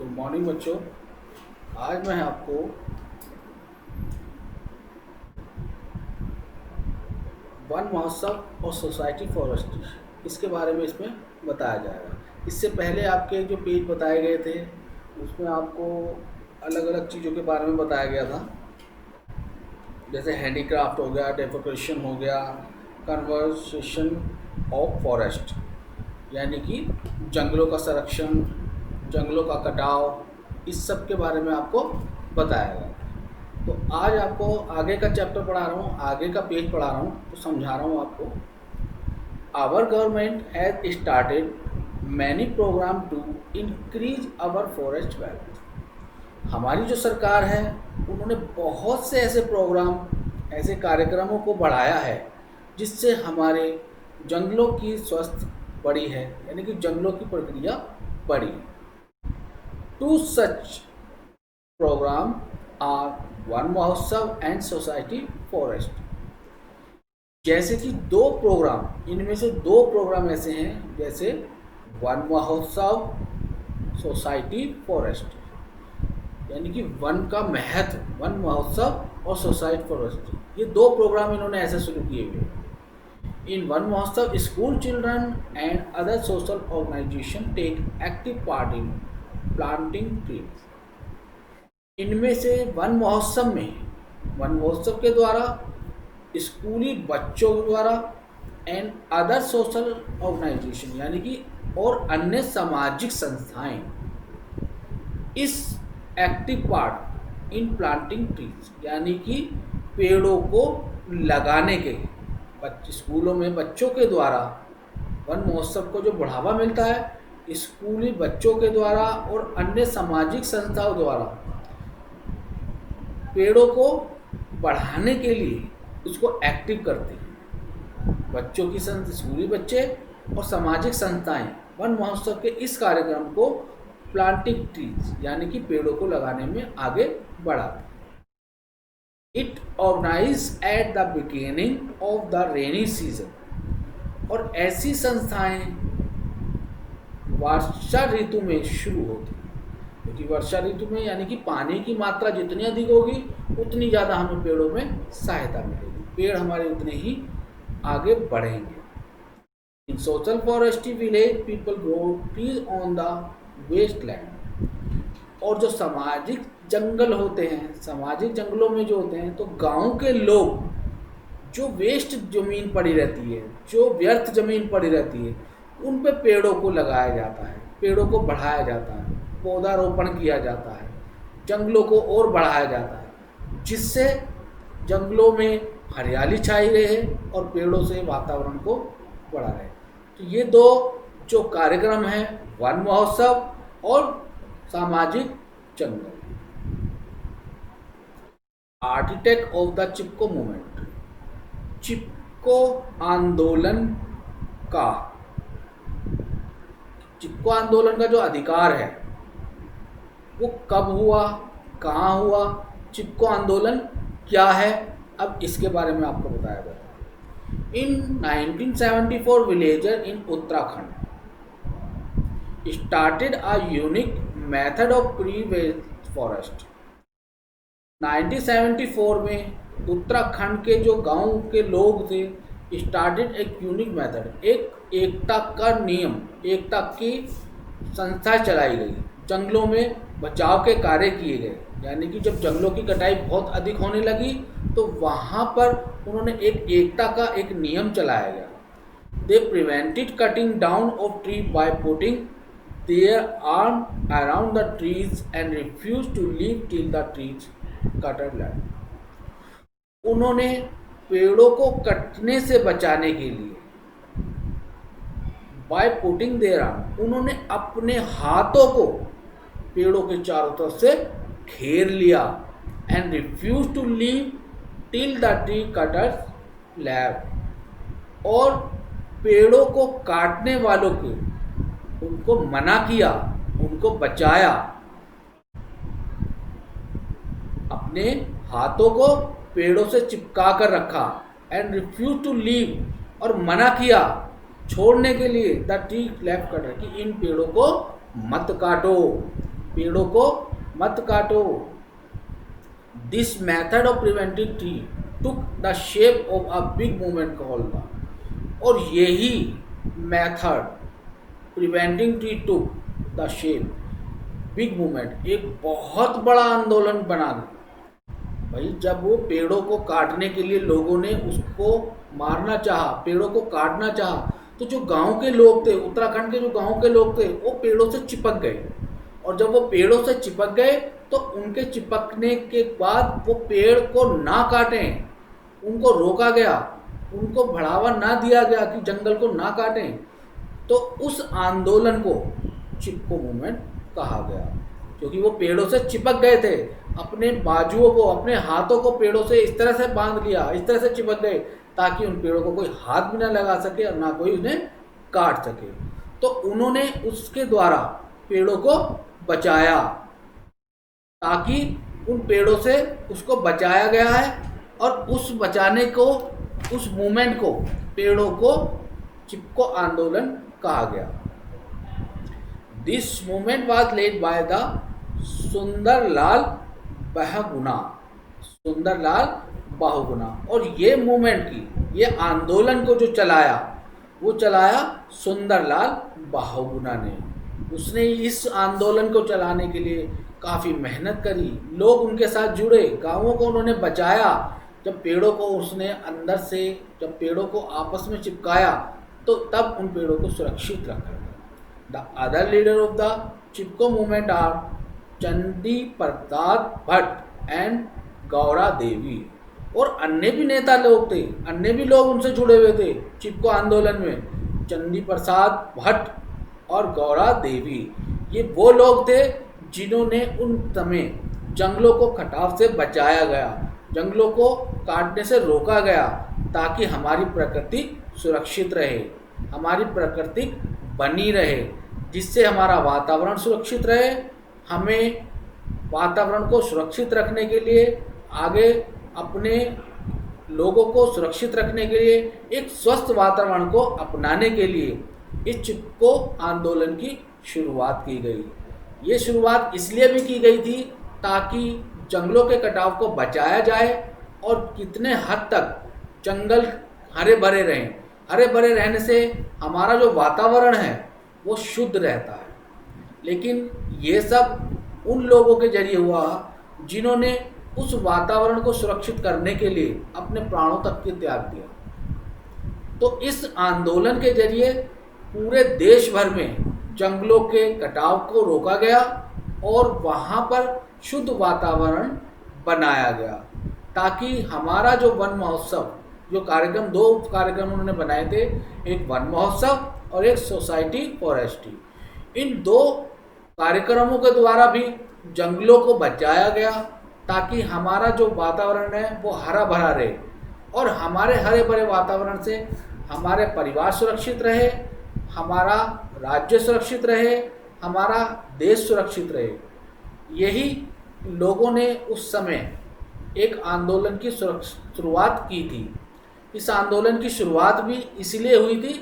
Good morning बच्चों। आज मैं आपको वन महोत्सव और सोसाइटी फॉरेस्ट्री इसके बारे में इसमें बताया जाएगा। इससे पहले आपके जो पेज बताए गए थे उसमें आपको अलग अलग चीज़ों के बारे में बताया गया था, जैसे हैंडीक्राफ्ट हो गया, डेकोरेशन हो गया, कन्वर्सेशन ऑफ फॉरेस्ट यानी कि जंगलों का संरक्षण, जंगलों का कटाव, इस सब के बारे में आपको बताया गया। तो आज आपको आगे का चैप्टर पढ़ा रहा हूँ, आगे का पेज पढ़ा रहा हूँ, तो समझा रहा हूँ आपको। Our government has started many programme to increase our forest wealth. हमारी जो सरकार है उन्होंने बहुत से ऐसे प्रोग्राम, ऐसे कार्यक्रमों को बढ़ाया है जिससे हमारे जंगलों की स्वस्थ बढ़ी है, यानी कि जंगलों की प्रक्रिया बढ़ी। Two such programme are Van Mahotsav and society forest. जैसे कि दो प्रोग्राम, इनमें से दो प्रोग्राम ऐसे हैं जैसे वन महोत्सव, सोसाइटी फॉरेस्ट, यानी कि वन का महत्व, वन महोत्सव और सोसाइटी फॉरेस्ट, ये दो प्रोग्राम इन्होंने ऐसे शुरू किए हुए। In Van Mahotsav school children and other social organisation take active part in planting trees. इनमें से वन महोत्सव में, वन महोत्सव के द्वारा स्कूली बच्चों द्वारा एंड अदर सोशल ऑर्गेनाइजेशन यानी कि और अन्य सामाजिक संस्थाएं इस active part in planting trees यानी कि पेड़ों को लगाने के, स्कूलों में बच्चों के द्वारा वन महोत्सव को जो बढ़ावा मिलता है स्कूली बच्चों के द्वारा और अन्य सामाजिक संस्थाओं द्वारा पेड़ों को बढ़ाने के लिए उसको एक्टिव करते हैं। बच्चों की स्कूली बच्चे और सामाजिक संस्थाएं वन महोत्सव के इस कार्यक्रम को प्लांटिंग ट्रीज यानी कि पेड़ों को लगाने में आगे बढ़ाते हैं। It organise at the beginning of the rainy season, और ऐसी संस्थाएं वर्षा ऋतु में शुरू होती हैं, क्योंकि वर्षा ऋतु में यानी कि पानी की मात्रा जितनी अधिक होगी उतनी ज़्यादा हमें पेड़ों में सहायता मिलेगी, पेड़ हमारे उतने ही आगे बढ़ेंगे। In social forestry village people grow trees on the waste land, और जो सामाजिक जंगल होते हैं, सामाजिक जंगलों में जो होते हैं, तो गांव के लोग जो वेस्ट जमीन पड़ी रहती है, जो व्यर्थ जमीन पड़ी रहती है, उन पे पेड़ों को लगाया जाता है, पेड़ों को बढ़ाया जाता है, पौधारोपण किया जाता है, जंगलों को और बढ़ाया जाता है, जिससे जंगलों में हरियाली छाई रहे और पेड़ों से वातावरण को बढ़ा रहे। तो ये दो जो कार्यक्रम हैं, वन महोत्सव और सामाजिक जंगल। Architect of the Chipko movement, Chipko आंदोलन का, चिपको आंदोलन का जो अधिकार है वो कब हुआ, कहाँ हुआ, चिपको आंदोलन क्या है, अब इसके बारे में आपको बताया जाता है। In 1974 villager in Uttarakhand started a unique method of preserve forest. 1974 में उत्तराखंड के जो गांव के लोग थे स्टार्टेड एक यूनिक मेथड, एक एकता का नियम, एकता की संस्था चलाई गई, जंगलों में बचाव के कार्य किए गए। यानी कि जब जंगलों की कटाई बहुत अधिक होने लगी तो वहाँ पर उन्होंने एक एकता का एक नियम चलाया गया। They prevented cutting down of tree by putting their arm around the trees and refuse to leave till the trees cutter land. उन्होंने पेड़ों को कटने से बचाने के लिए बाय पुटिंग देयर आर्म, उन्होंने अपने हाथों को पेड़ों के चारों तरफ से घेर लिया and refuse to leave till the tree cutters left, और पेड़ों को काटने वालों को उनको मना किया, उनको बचाया, अपने हाथों को पेड़ों से चिपका कर रखा एंड रिफ्यूज टू लीव, और मना किया, छोड़ने के लिए द ट्री लेफ्ट कटर कि इन पेड़ों को मत काटो। पेड़ों को मत काटो। This method of preventing tree took the shape of a big movement called the, और यही method preventing tree took the shape big movement, एक बहुत बड़ा आंदोलन बना। भाई जब वो पेड़ों को काटने के लिए लोगों ने उसको मारना चाहा, पेड़ों को काटना चाहा, तो जो गांव के लोग थे, उत्तराखंड के जो गांव के लोग थे, वो पेड़ों से चिपक गए। और जब वो पेड़ों से चिपक गए तो उनके चिपकने के बाद वो पेड़ को ना काटें, उनको रोका गया, उनको बढ़ावा ना दिया गया कि जंगल को ना काटें। तो उस आंदोलन को चिपको मूवमेंट कहा गया, क्योंकि वो पेड़ों से चिपक गए थे, अपने बाजुओं को, अपने हाथों को पेड़ों से इस तरह से बांध लिया, इस तरह से चिपक गए ताकि उन पेड़ों को कोई हाथ भी ना लगा सके और ना कोई उन्हें काट सके। तो उन्होंने उसके द्वारा पेड़ों को बचाया, ताकि उन पेड़ों से उसको बचाया गया है। और उस बचाने को, उस मूवमेंट को, पेड़ों को चिपको आंदोलन कहा गया। This movement was led by the Sunderlal Bahuguna, Sunderlal Bahuguna. और ये मूवमेंट की, ये आंदोलन को जो चलाया, वो चलाया सुंदरलाल बहुगुणा ने। उसने इस आंदोलन को चलाने के लिए काफ़ी मेहनत करी, लोग उनके साथ जुड़े, गांवों को उन्होंने बचाया। जब पेड़ों को उसने अंदर से, जब पेड़ों को आपस में चिपकाया, तो तब उन पेड़ों को सुरक्षित रखा गया। The other leader of the Chipko movement are Chandi Prasad Bhatt and Gaura Devi. और अन्य भी नेता लोग थे, अन्य भी लोग उनसे जुड़े हुए थे चिपको आंदोलन में। चंदी प्रसाद भट्ट और गौरा देवी, ये वो लोग थे जिन्होंने उन समय जंगलों को कटाव से बचाया गया, जंगलों को काटने से रोका गया, ताकि हमारी प्रकृति सुरक्षित रहे, हमारी प्रकृति बनी रहे, जिससे हमारा वातावरण सुरक्षित रहे। हमें वातावरण को सुरक्षित रखने के लिए, आगे अपने लोगों को सुरक्षित रखने के लिए, एक स्वस्थ वातावरण को अपनाने के लिए इस चिपको आंदोलन की शुरुआत की गई। ये शुरुआत इसलिए भी की गई थी ताकि जंगलों के कटाव को बचाया जाए और कितने हद तक जंगल हरे भरे रहें। हरे भरे रहने से हमारा जो वातावरण है वो शुद्ध रहता है। लेकिन ये सब उन लोगों के जरिए हुआ जिन्होंने उस वातावरण को सुरक्षित करने के लिए अपने प्राणों तक के त्याग दिया। तो इस आंदोलन के जरिए पूरे देश भर में जंगलों के कटाव को रोका गया और वहाँ पर शुद्ध वातावरण बनाया गया, ताकि हमारा जो वन महोत्सव, जो कार्यक्रम, 2 कार्यक्रम उन्होंने बनाए थे, एक वन महोत्सव और एक सोसाइटी फॉरेस्ट्री। इन 2 कार्यक्रमों के द्वारा भी जंगलों को बचाया गया, ताकि हमारा जो वातावरण है वो हरा भरा रहे और हमारे हरे भरे वातावरण से हमारे परिवार सुरक्षित रहे, हमारा राज्य सुरक्षित रहे, हमारा देश सुरक्षित रहे। यही लोगों ने उस समय एक आंदोलन की शुरुआत की थी। इस आंदोलन की शुरुआत भी इसलिए हुई थी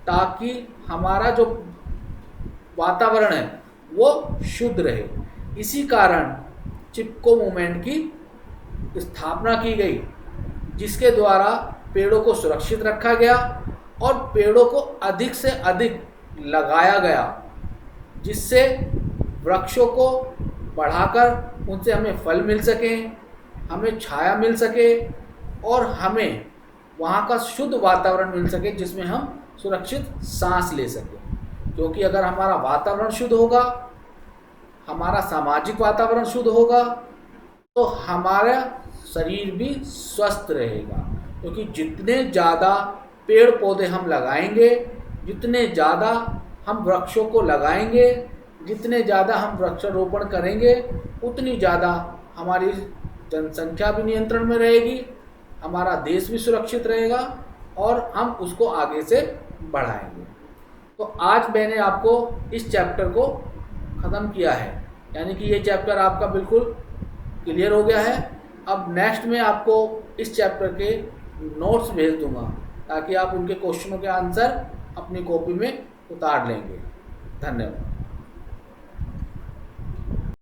ताकि हमारा जो वातावरण है वो शुद्ध रहे। इसी कारण चिपको मूवमेंट की स्थापना की गई, जिसके द्वारा पेड़ों को सुरक्षित रखा गया और पेड़ों को अधिक से अधिक लगाया गया, जिससे वृक्षों को बढ़ाकर उनसे हमें फल मिल सके, हमें छाया मिल सके और हमें वहाँ का शुद्ध वातावरण मिल सके, जिसमें हम सुरक्षित सांस ले सकें। क्योंकि अगर हमारा वातावरण शुद्ध होगा, हमारा सामाजिक वातावरण शुद्ध होगा, तो हमारा शरीर भी स्वस्थ रहेगा। क्योंकि जितने ज़्यादा पेड़ पौधे हम लगाएंगे, जितने ज़्यादा हम वृक्षों को लगाएंगे, जितने ज़्यादा हम वृक्षारोपण करेंगे, उतनी ज़्यादा हमारी जनसंख्या भी नियंत्रण में रहेगी, हमारा देश भी सुरक्षित रहेगा और हम उसको आगे से बढ़ाएंगे। तो आज मैंने आपको इस चैप्टर को ख़त्म किया है, यानी कि ये चैप्टर आपका बिल्कुल क्लियर हो गया है। अब नेक्स्ट में आपको इस चैप्टर के नोट्स भेज दूंगा, ताकि आप उनके क्वेश्चनों के आंसर अपनी कॉपी में उतार लेंगे। धन्यवाद।